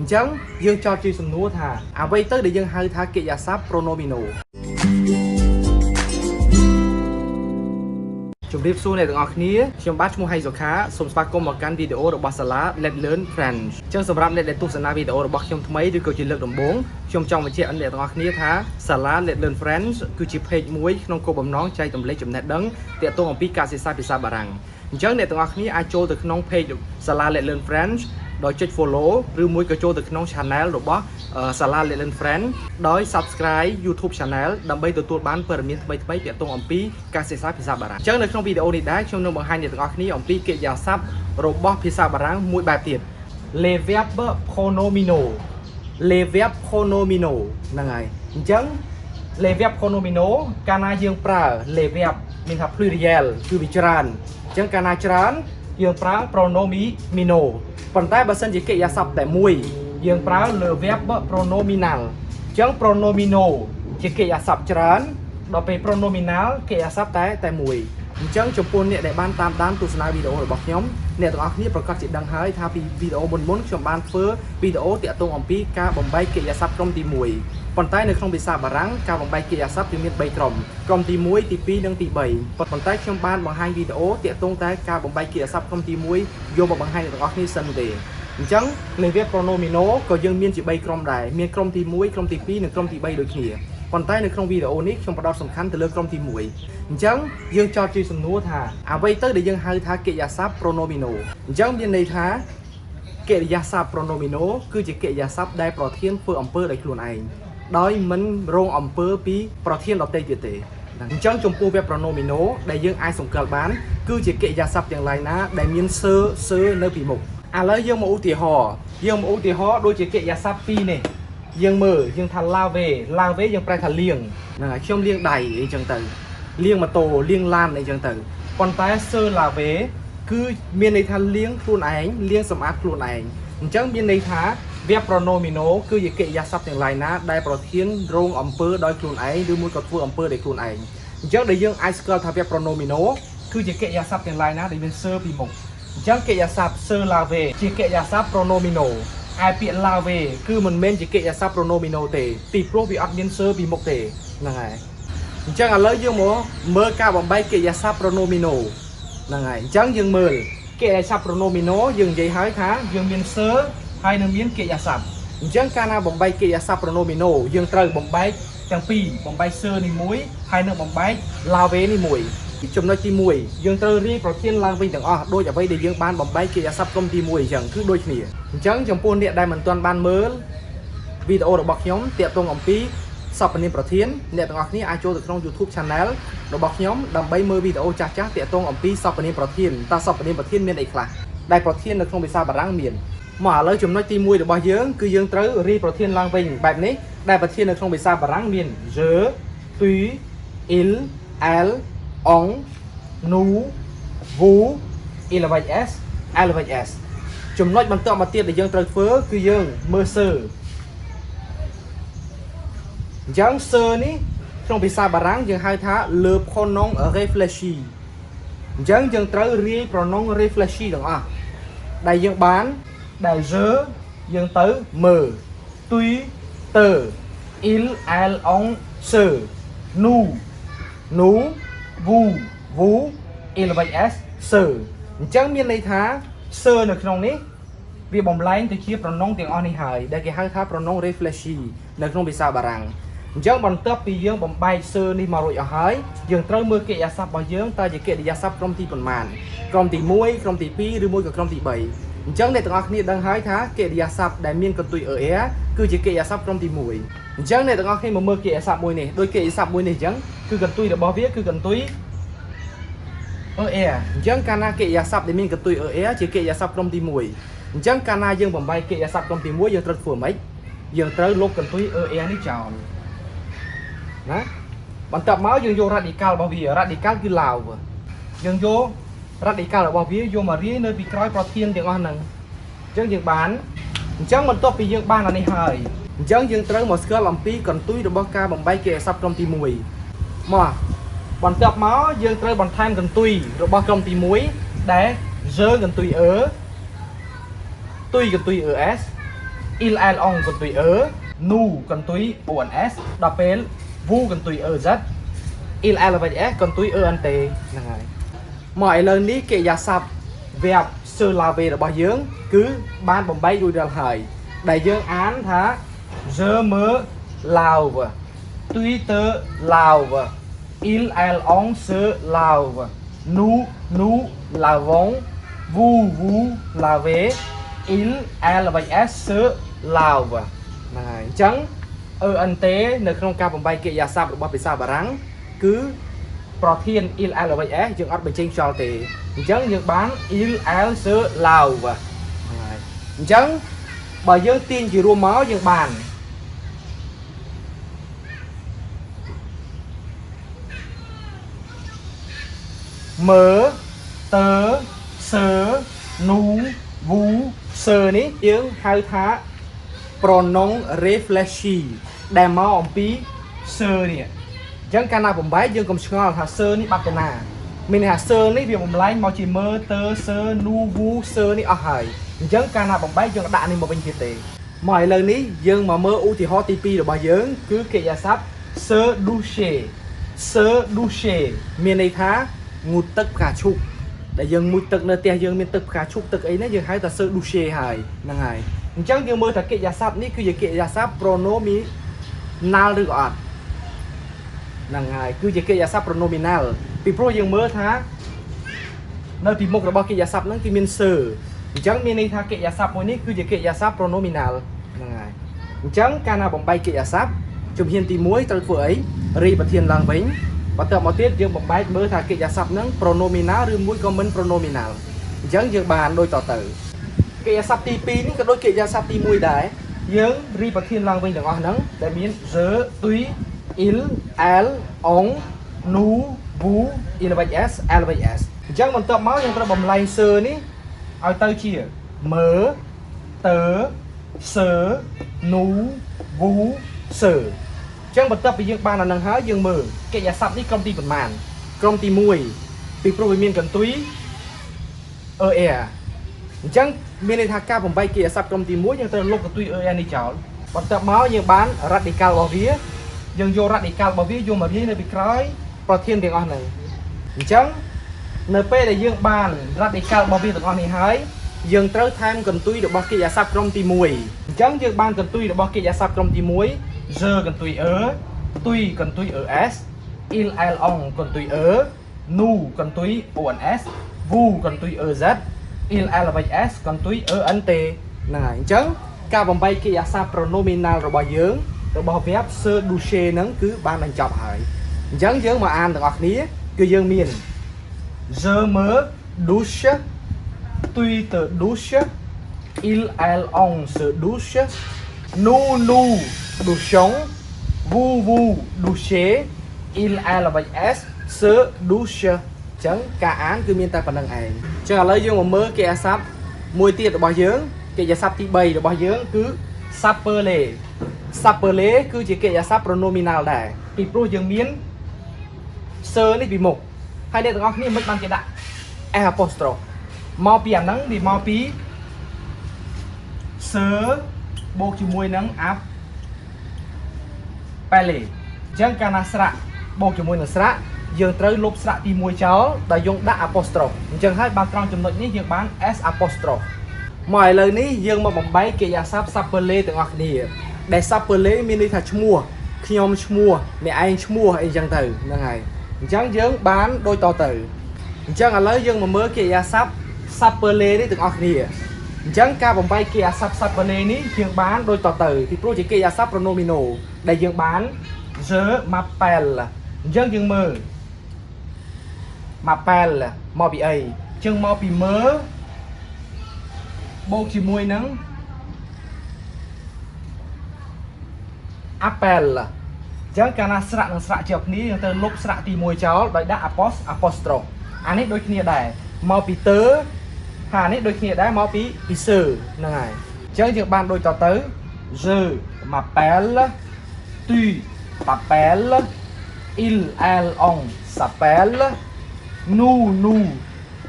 Chẳng dương cho chữ sầm núa thà vậy tới để dương hai thà kệ giả sắp pronomino chúng điệp xu này được ngọc ní chúng bắt mua hay rồi khá sum spa com một căn video được SALA Let's Learn French chẳng sầm rạp để tu sanh video được bắt trong mấy đưa câu chuyện lực đồng bốn trong trong một chiếc ấn để ngọc ní thà SALA Let's Learn French cứ chỉ page muối trong cô bấm nón chay tầm lấy chấm nét đắng tiệt tung bằng pika sẽ sai bà rằng chẳng để ngọc ní ai trôi từ nón page SALA Let's Learn French đòi check follow ឬមួយក៏ចូលទៅក្នុង channel របស់ SALA Let's Learn French ដោយ subscribe YouTube channel ដើម្បីទទួលបានព័ត៌មានថ្មីៗទាក់ទងអំពីការសិក្សាភាសាបារាំងអញ្ចឹងនៅក្នុងវីដេអូនេះដែរខ្ញុំនឹងបង្ហាញអ្នកទាំងអស់គ្នាអំពីកិរិយាសព្ទរបស់ភាសាបារាំងមួយបែបទៀត Les Verbes Pronominaux Les Verbes Pronominaux ហ្នឹងហើយអញ្ចឹង Les Verbes Pronominaux កាលណាយើងប្រើ Les Verbes មានថា pluriel គឺវាច្រើនអញ្ចឹងកាលណាច្រើនយើងប្រើ pronomino ប៉ុន្តែបើសិនជាកិរិយាសព្ទតែមួយយើងប្រើ le verbe pronominal អញ្ចឹង pronomino ជាកិរិយាសព្ទច្រើនដល់ពេល pronominal កិរិយាសព្ទតែមួយអញ្ចឹងចំពោះអ្នកដែលបានតាមដានទស្សនាវីដេអូរបស់ខ្ញុំអ្នកទាំងអស់គ្នាប្រកាសជាដឹងហើយថាពីវីដេអូមុនខ្ញុំបានធ្វើវីដេអូទាក់ទងអំពីការបំបែកកិរិយាសព្ទក្រុមទី1ប៉ុន្តែនៅក្នុងភាសាបារាំងការបំបែកកិរិយាសព្ទគឺមាន3ក្រុមក្រុមទី1ទី2និងទី3ប៉ុន្តែខ្ញុំបានបង្ហាញវីដេអូទាក់ទងតែការបំបែកកិរិយាសព្ទក្រុមទី1យកមកបង្ហាញអ្នកទាំងអស់គ្នាសិនទេអញ្ចឹង Les Verbes Pronominaux ក៏យើងមានជា3ក្រុមដែរមានក្រុមទី1ក្រុមទី2និងក្រុមទី3ដូចគ្នាប៉ុន្តែនៅក្នុងវីដេអូនេះខ្ញុំផ្ដោតសំខាន់ទៅលើក្រុមទី1អញ្ចឹងយើងចោទជាសំណួរថាអ្វីទៅដែលយើងហៅថាកិរិយាសព្ទ pronomino អញ្ចឹងមានន័យថាកិរិយាសព្ទ pronomino គឺជាកិរិយាសព្ទដែលប្រធានធ្វើអំពើដោយខ្លួនឯងដោយមិនរងអំពើពីប្រធានដទៃទៀតទេអញ្ចឹងចំពោះ verb pronomino ដែលយើងអាចសង្កល់បានគឺជាកិរិយាសព្ទទាំងឡាយណាដែលមានសើនៅពីមុខឥឡូវយើងមកឧទាហរណ៍ដូចជាកិរិយាសព្ទពីរនេះយើងមើលយើងថា lave យើងប្រែថាលាងហ្នឹងហើយខ្ញុំលាងដៃអីចឹងទៅលាងម៉ូតូលាងឡានអីចឹងទៅប៉ុន្តែ se lave គឺមានន័យថាលាងខ្លួនឯងលាងសម្អាតខ្លួនឯងអញ្ចឹងមានន័យថា verb pronomino គឺជាកិរិយាសព្ទទាំងឡាយណាដែលប្រធានរងអំពើដោយខ្លួនឯងឬមួយក៏ធ្វើអំពើដោយខ្លួនឯងអញ្ចឹងដែលយើងអាចស្គាល់ថា verb pronomino គឺជាកិរិយាសព្ទទាំងឡាយណាដែលមាន se ពីមុខអញ្ចឹងកិរិយាសព្ទ se lave ជាកិរិយាសព្ទ pronomino ai ពាក្យ lave គឺមិនមែនជាកិរិយាសព្ទ pronomino ទេពីព្រោះវាអត់មាន se ពីមុខទេហ្នឹងហើយអញ្ចឹងឥឡូវយើងមកមើលការបំបែកកិរិយាសព្ទ pronomino ហ្នឹងហើយអញ្ចឹងយើងមើលកិរិយាសព្ទ pronomino យើងនិយាយហើយថាយើងមាន se ហើយនឹងមានកិរិយាសព្ទអញ្ចឹងកាលណាបំបែកកិរិយាសព្ទ pronomino យើងត្រូវបំបែកទាំងពីរបំបែក se នេះមួយហើយនឹងបំបែក lave នេះមួយចំណុចទី1យើងត្រូវរៀបប្រធានឡើងវិញទាំងអស់ដូចអ្វីដែលយើងបានបំបែកកិរិយាសព្ទក្រុមទី1អញ្ចឹងគឺដូចគ្នាអញ្ចឹងចំពោះអ្នកដែលមិនទាន់បានមើលវីដេអូរបស់ខ្ញុំទាក់ទងអំពីសព្វនាមប្រធានអ្នកទាំងអស់គ្នាអាចចូលទៅក្នុង YouTube channel របស់ខ្ញុំដើម្បីមើលវីដេអូចាស់ៗទាក់ទងអំពីសព្វនាមប្រធានតើសព្វនាមប្រធានមានអីខ្លះដែលប្រធាននៅក្នុងភាសាបារាំងមានមកឥឡូវចំណុចទី1របស់យើងគឺយើងត្រូវរៀបប្រធានឡើងវិញបែបនេះដែលប្រធាននៅក្នុងភាសាបារាំងមាន je tu il elle on nous vous il avec s elle avec s ចំណុចបន្តមកទៀតដែលយើងត្រូវធ្វើគឺយើងមើល se អញ្ចឹង se នេះក្នុងភាសាបារាំងយើងហៅថា le pronom réfléchi អញ្ចឹងយើងត្រូវរាយ pronom réfléchi ទាំងអស់ដែលយើងបានដែល je យើងទៅមើល tu te il elle on se nous vous il avec s se អញ្ចឹងមានន័យថា se នៅក្នុងនេះវាបំលែងទៅជា pronom ទាំងអស់នេះហើយដែលគេហៅថា pronom réfléchi នៅក្នុងភាសាបារាំងអញ្ចឹងបន្ទាប់ពីយើងបំបែក se នេះមករួចអស់ហើយយើងត្រូវមើលកិរិយាសព្ទរបស់យើងតើជាកិរិយាសព្ទក្រុមទីប៉ុន្មានក្រុមទី1ក្រុមទី2ឬមួយក៏ក្រុមទី3អញ្ចឹងអ្នកទាំងអស់គ្នាដឹងហើយថាកិរិយាសព្ទដែលមានកន្ទុយ er គឺជាកិរិយាសព្ទក្រុមទី1អញ្ចឹងអ្នកទាំងអស់គ្នាមកមើលកិរិយាសព្ទមួយនេះដូចកិរិយាសព្ទមួយនេះអញ្ចឹងគឺកន្ទុយរបស់វាគឺកន្ទុយ er អញ្ចឹងកាលណាកិរិយាសព្ទដែលមានកន្ទុយ er ជាកិរិយាសព្ទក្រុមទី1អញ្ចឹងកាលណាយើងបំបែកកិរិយាសព្ទក្រុមទី1យើងត្រូវធ្វើម៉េចយើងត្រូវលុបកន្ទុយ er នេះចោលណាបន្ទាប់មកយើងយក radical របស់វា radical គឺ lao យើងយក radical របស់វាយកមករាយនៅពីក្រោយប្រធានទាំងអស់ហ្នឹងអញ្ចឹងយើងបានអញ្ចឹងបន្ទាប់ពីយើងបានអានេះហើយអញ្ចឹងយើងត្រូវមកស្គាល់អំពីកន្ទុយរបស់ការបំបែកកិរិយាសព្ទក្រុមទី1មកបន្ទាប់មកយើងត្រូវបន្ថែមកន្ទុយរបស់ក្រុមទី1ដែល je កន្ទុយ tu កន្ទុយ es il elle on កន្ទុយ e nous កន្ទុយ ons ដល់ពេល vous កន្ទុយ ez il elle avec s កន្ទុយ ent ហ្នឹងហើយមកឥឡូវនេះកិរិយាសព្ទ verb se laver របស់យើងគឺបានបំបែករួចរាល់ហើយដែលយើងអានថា je me lave tuy te lave il elle on se lave nous lavons vous lavez il elle avec s se lave ហ្នឹងហើយអញ្ចឹង ent នៅក្នុងការបំបែកកិរិយាសព្ទរបស់ភាសាបារាំងគឺប្រធាន il elle avec s យើងអត់បញ្ចេញខ្យល់ទេអញ្ចឹងយើងបាន il elle se lave ហ្នឹងហើយអញ្ចឹងបើយើងទាញជារួមមកយើងបានមើតើសើនូវូសើនេះយើងហៅថា pronom réfléchi ដែលមកអំពីសើនេះអញ្ចឹងកាលណាបំបែកយើងកុំឆ្ងល់ថាសើនេះបាត់ទៅណាមានន័យថាសើនេះវាបំលែងមកជាមើតើសើនូវូសើនេះអស់ហើយអញ្ចឹងកាលណាបំបែកយើងដាក់នេះមកវិញទៀតទេមកឥឡូវនេះយើងមកមើលឧទាហរណ៍ទី2របស់យើងគឺកិរិយាសព្ទ se doucher មានន័យថាងូតទឹកផ្កាឈូកដែលយើងងូតទឹកនៅផ្ទះយើងមានទឹកផ្កាឈូកទឹកអីណាយើងហៅថា se doucher ហើយហ្នឹងហើយអញ្ចឹងយើងមើលថាកិរិយាសព្ទនេះគឺជាកិរិយាសព្ទ pronominal ឬក៏អត់ហ្នឹងហើយគឺជាកិរិយាសព្ទ pronominal ពីព្រោះយើងមើលថានៅពីមុខរបស់កិរិយាសព្ទហ្នឹងគឺមាន se អញ្ចឹងមានន័យថាកិរិយាសព្ទមួយនេះគឺជាកិរិយាសព្ទ pronominal ហ្នឹងហើយអញ្ចឹងកាលណាបំបែកកិរិយាសព្ទជំហានទី1ត្រូវធ្វើអីរីប្រធានឡើងវិញបន្ទាប់មកទៀតយើងបំបែកមើលថាកិរិយាសព្ទហ្នឹង pronominal ឬមួយក៏មិន pronominal អញ្ចឹងយើងបានដូចតទៅកិរិយាសព្ទទី2នេះក៏ដូចកិរិយាសព្ទទី1ដែរយើងរីប្រធានឡើងវិញទាំងអស់ហ្នឹងដែលមាន je tuy il elle on nous vous il avec s elle avec s អញ្ចឹងបន្ទាប់មកយើងត្រូវបំលែង se នេះឲ្យទៅជាមើតើសើនូវូសើអញ្ចឹងបន្ទាប់ពីយើងបានអានឹងហើយយើងមើលកិរិយាសព្ទនេះក្រុមទីប៉ុន្មានក្រុមទី1ពីព្រោះវាមានកន្ទុយ er អញ្ចឹងមានន័យថាការបំបែកកិរិយាសព្ទក្រុមទី1យើងត្រូវលុបកន្ទុយ er នេះចោលបន្ទាប់មកយើងបាន radical របស់វាយើងយក radical របស់វាយកមកវានៅពីក្រោយប្រធានទាំងអស់ហ្នឹងអញ្ចឹងនៅពេលដែលយើងបាន radical របស់វាទាំងអស់នេះហើយយើងត្រូវថែមកន្ទុយរបស់កិរិយាសព្ទក្រុមទី1អញ្ចឹងយើងបានកន្ទុយរបស់កិរិយាសព្ទក្រុមទី1 je កន្ទុយ tuy កន្ទុយ es il elle on កន្ទុយ nous កន្ទុយ ons vous កន្ទុយ ez il elle avec s កន្ទុយ ent ហ្នឹងហើយអញ្ចឹងការបំបែកកិរិយាសព្ទ pronominal របស់យើងរបស់ verb se doucher ហ្នឹងគឺបានបញ្ចប់ហើយអញ្ចឹងយើងមកអានទាំងអស់គ្នាគឺយើងមាន je me douche tuy te douche il elle on se douche nous douchons vous douchez il elle avec s se douche អញ្ចឹងការអានគឺមានតែប៉ុណ្្នឹងឯងអញ្ចឹងឥឡូវយើងមកមើលកិរិយាសព្ទមួយទៀតរបស់យើងកិរិយាសព្ទទី3របស់យើងគឺ s'appeler គឺជាកិរិយាសព្ទ pronominal ដែរពីព្រោះយើងមាន se នេះពីមុខហើយអ្នកទាំងអស់គ្នាមិនបានគេដាក់ s apostrophe មកពីអាហ្នឹងវាមកពី se បូកជាមួយនឹង appelle អញ្ចឹងកាលណាស្រៈបូកជាមួយនឹងស្រៈយើងត្រូវលុបស្រៈទី1ចោលដោយយើងដាក់ apostrophe អញ្ចឹងហើយបានត្រង់ចំណុចនេះយើងបាន s apostrophe មកឥឡូវនេះយើងមកបំបែកកិរិយាសព្ទ s'appeler ទាំងអស់គ្នាដែល s'appeler មានន័យថាឈ្មោះខ្ញុំឈ្មោះអ្នកឯងឈ្មោះអីចឹងទៅហ្នឹងហើយអញ្ចឹងយើងបានដូចតទៅអញ្ចឹងឥឡូវយើងមកមើលកិរិយាសព្ទ s'appeler នេះទាំងអស់គ្នាអញ្ចឹងការបំបែកកិរិយាសព្ទ s'appeler នេះយើងបានដូចតទៅពីព្រោះជាកិរិយាសព្ទ pronominaux ដែលយើងបាន je m'appelle អញ្ចឹងយើងមើល m'appelle មកពីអីអញ្ចឹងមកពីមើលបូកជាមួយនឹង appelle អញ្ចឹងកាលណាស្រៈនិងស្រៈជាប់គ្នាយើងត្រូវលុបស្រៈទី1ចោលដោយដាក់ apostrophe អានេះដូចគ្នាដែរមកពីទើហើយអានេះដូចគ្នាដែរមកពីសើហ្នឹងហើយអញ្ចឹងយើងបានដូចតទៅ je m'appelle tu t'appelles il elle on s'appelle nous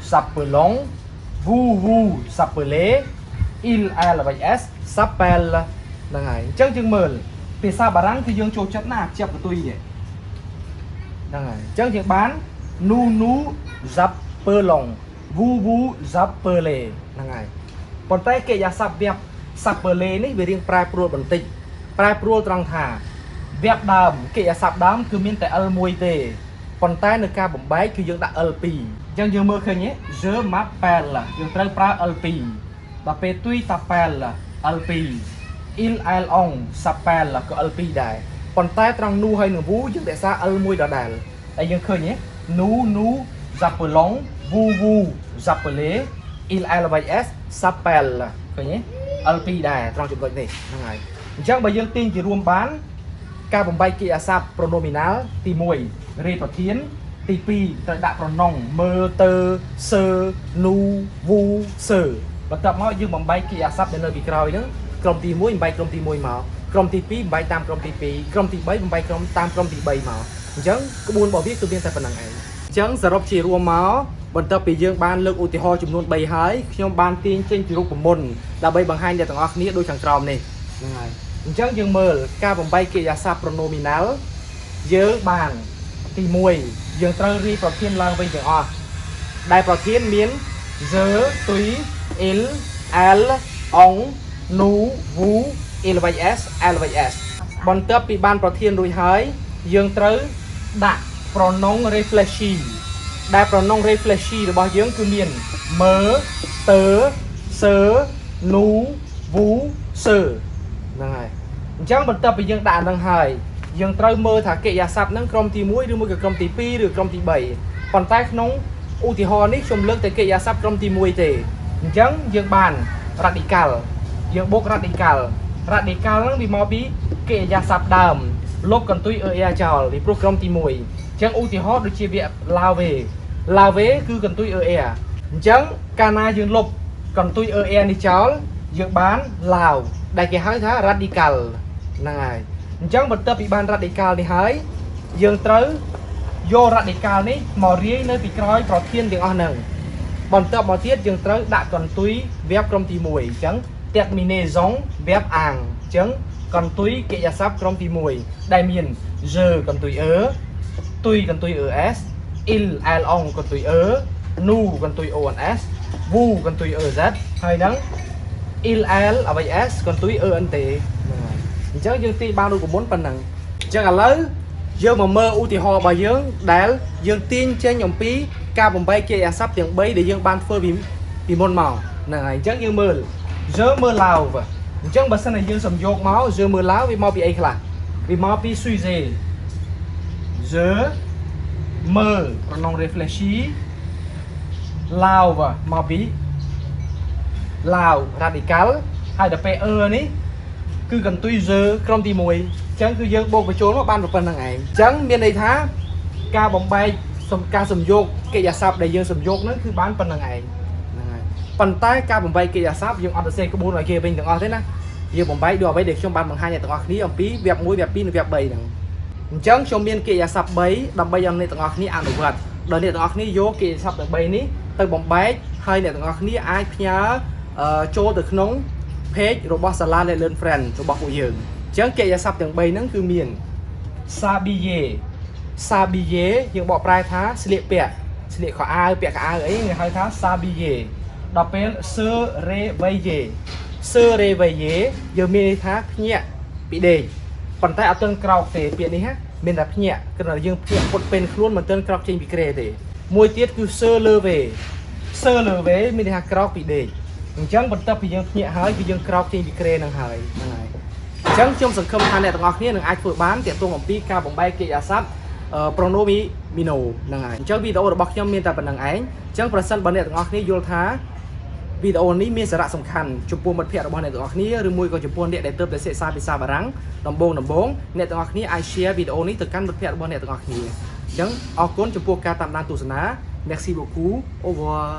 s'appelons vous s'appelez il elle avec s s'appelle ហ្នឹងហើយអញ្ចឹងយើងមើលភាសាបារាំងគឺយើងចូលចិត្តណាជាប់កតុយនេះហ្នឹងហើយអញ្ចឹងយើងបាន nous appelons vous appelez ហ្នឹងហើយប៉ុន្តែកិរិយាសព្ទ verbe s'appeler នេះវារៀងប្រែប្រួលបន្តិចប្រែប្រួលត្រង់ថា verbe ដើមកិរិយាសព្ទដើមគឺមានតែ l មួយទេប៉ុន្តែនៅការបំបែកគឺយើងដាក់ l 2អញ្ចឹងយើងមើលឃើញទេ je m'appelle យើងត្រូវប្រើ l 2ដល់ពេល tu t'appelles l 2 il elle on s'appelle ក៏ l 2ដែរប៉ុន្តែត្រង់ nous ហើយនឹង vous យើងរក្សា l មួយដដែលហើយយើងឃើញទេ nous appelons vous appelez il elle s'appelle ឃើញទេ l 2ដែរត្រង់ចំណុចនេះហ្នឹងហើយអញ្ចឹងបើយើងទាញជារួមបានការបំបែកកិរិយាសព្ទ pronominal ទី1រេប្រធានទី2ត្រូវដាក់ប្រណុងមើលទៅ se nous vous se បន្ទាប់មកយើងបំបែកកិរិយាសព្ទដែលនៅពីក្រោយហ្នឹងក្រុមទី1បំបែកក្រុមទី1មកក្រុមទី2បំបែកតាមក្រុមទី2ក្រុមទី3បំបែកក្រុមតាមក្រុមទី3មកអញ្ចឹងក្បួនរបស់វាគឺមានតែប៉ុណ្្នឹងឯងអញ្ចឹងសរុបជារួមមកបន្ទាប់ពីយើងបានលើកឧទាហរណ៍ចំនួន3ហើយខ្ញុំបានទាញចេញពីរូបមន្តដើម្បីបង្ហាញដល់ទាំងអស់គ្នាដូចខាងក្រោមនេះហ្នឹងហើយអញ្ចឹងយើងមើលការបំបែកកិរិយាសព្ទ pronominal យើងបានទី1យើងត្រូវរៀបប្រធានឡើងវិញទាំងអស់ដែលប្រធានមាន je tu il elle on nous vous il s បន្ទាប់ពីបានប្រធានរួចហើយយើងត្រូវដាក់ប្រណុង réfléchi ដែលប្រណុង réfléchi របស់យើងគឺមាន me te se nous vous se ហ្នឹងហើយអញ្ចឹងបន្ទាប់ពីយើងដាក់ហ្នឹងហើយយើងត្រូវមើលថាកិរិយាសព្ទហ្នឹងក្រុមទី1ឬមួយក៏ក្រុមទី2ឬក្រុមទី3ប៉ុន្តែក្នុងឧទាហរណ៍នេះខ្ញុំលើកតែកិរិយាសព្ទក្រុមទី1ទេអញ្ចឹងយើងបាន radical យើងបូក radical ហ្នឹងវាមកពីកិរិយាសព្ទដើមលុបកន្ទុយ er ចោលពីព្រោះក្រុមទី1អញ្ចឹងឧទាហរណ៍ដូចជាវា lave គឺកន្ទុយ er អញ្ចឹងកាលណាយើងលុបកន្ទុយ er នេះចោលយើងបាន lao ដែលគេហៅថា radical ហ្នឹងហើយអញ្ចឹងបន្ទាប់ពីបាន radical នេះហើយយើងត្រូវយក radical នេះមករាយនៅពីក្រោយប្រធានទាំងអស់ហ្នឹងបន្ទាប់មកទៀតយើងត្រូវដាក់កន្ទុយ verb ក្រុមទី1អញ្ចឹង terminaison verb ang អញ្ចឹងកន្ទុយកិរិយាសព្ទក្រុមទី1ដែលមាន je កន្ទុយ tu កន្ទុយ es il elle on កន្ទុយ nous កន្ទុយ ons vous កន្ទុយ ez ហើយនឹង il elle s កន្ទុយ ent អញ្ចឹងយើងទាញបានរូបមន្តប៉ុណ្ណឹងអញ្ចឹងឥឡូវយើងមកមើលឧទាហរណ៍របស់យើងដែលយើងទាញចេញអំពីការបំបែកកិរិយាសព្ទទាំង3ដែលយើងបានធ្វើពីមុនមកហ្នឹងហើយអញ្ចឹងយើងមើល je me lave អញ្ចឹងបើសិនជាយើងសំយកមក je me lave វាមកពីអីខ្លះវាមកពី sujet je me ប្រណុង réfléchi lave មកពី lao radical ហើយដល់ពេល នេះគឺកន្ទុយ je ក្រុមទី1អញ្ចឹងគឺយើងបូកបញ្ចូលមកបានប៉ុណ្្នឹងឯងអញ្ចឹងមានន័យថាការបំបែកការសំយកកិរិយាសព្ទដែលយើងសំយកហ្នឹងគឺបានប៉ុណ្្នឹងឯងហ្នឹងហើយប៉ុន្តែការបំបែកកិរិយាសព្ទយើងអត់ទៅសេក្បួនឲ្យគេវិញទាំងអស់ទេណាយើងបំបែកដូចអ្វីដែលខ្ញុំបានបង្ហាញឲ្យទាំងអស់គ្នាអំពី verb 1 verb 2 និង verb 3ហ្នឹងអញ្ចឹងខ្ញុំមានកិរិយាសព្ទ3ដើម្បីឲ្យអ្នកទាំងអស់គ្នាអនុវត្តដល់អ្នកទាំងអស់គ្នាយកកិរិយាសព្ទទាំង3នេះទៅបំបែកហើយអ្នកទាំងអស់គ្នាអាចផ្ញើចូលទៅក្នុង page របស់ SALA Let Learn Friend របស់ពួកយើងអញ្ចឹងកិរិយាសព្ទទាំង3ហ្នឹងគឺមាន s'habiller យើងបកប្រែថាស្លៀកពាក់ស្លៀកខោអាវពាក់ខោអាវអីគេហៅថា s'habiller ដល់ពេល se réveiller យើងមានន័យថាភ្ញាក់ពីដេកប៉ុន្តែអត់ទាន់ក្រោកទេពាក្យនេះមានតែភ្ញាក់គឺយើងភ្ញាក់ពុតពេលខ្លួនមិនទាន់ក្រោកចេញពីគ្រែទេមួយទៀតគឺ se lever មានន័យថាក្រោកពីដេកអញ្ចឹងបន្ទាប់ពីយើងភ្ញាក់ហើយគឺយើងក្រោកចេញពីគ្រែនឹងហើយហ្នឹងហើយអញ្ចឹងខ្ញុំសង្ឃឹមថាអ្នកទាំងអស់គ្នានឹងអាចធ្វើបានទាក់ទងអំពីការបំបែកកិរិយាសព្ទ pronominaux ហ្នឹងហើយអញ្ចឹងវីដេអូរបស់ខ្ញុំមានតែប៉ុណ្្នឹងឯងអញ្ចឹងប្រសិនបើអ្នកទាំងអស់គ្នាយល់ថាវីដេអូនេះមានសារៈសំខាន់ចំពោះមិត្តភ័ក្តិរបស់អ្នកទាំងអស់គ្នាឬមួយក៏ចំពោះអ្នកដែលទើបតែសិក្សាភាសាបារាំងដំបូងអ្នកទាំងអស់គ្នាអាច share វីដេអូនេះទៅកាន់មិត្តភ័ក្តិរបស់អ្នកទាំងអស់គ្នាអញ្ចឹងអរគុណចំពោះការតាមដានទស្សនា Merci beaucoup au revoir